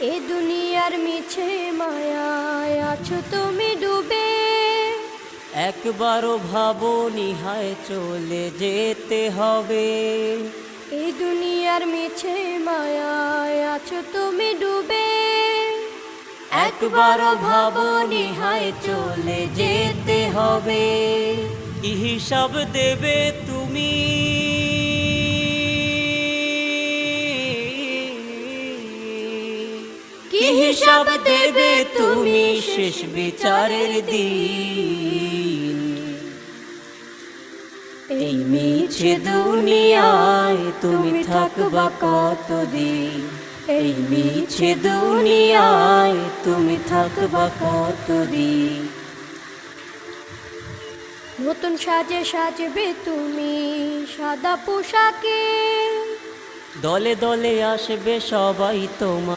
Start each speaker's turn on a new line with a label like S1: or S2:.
S1: এ দুনিয়ার মিছে মায়ায় আছো তুমি ডুবে,
S2: একবারও ভাবোনি হায় চলে যেতে হবে।
S1: এই দুনিয়ার মিছে মায়ায় আছো তুমি ডুবে,
S2: একবারও ভাবোনি হায় চলে যেতে হবে। কি হিসাব দেবে তুমি,
S1: কি হিসাব দেবে তুমি
S2: শেষ বিচারের দিন। এই মিছে দুনিয়ায় তুমি থাকবা কতদিন, এই মিছে দুনিয়ায় তুমি থাকবা কতদিন।
S1: নতুন সাজে সাজবে তুমি সাদা পোশাকে,
S2: দলে দলে আসবে সবাই তোমার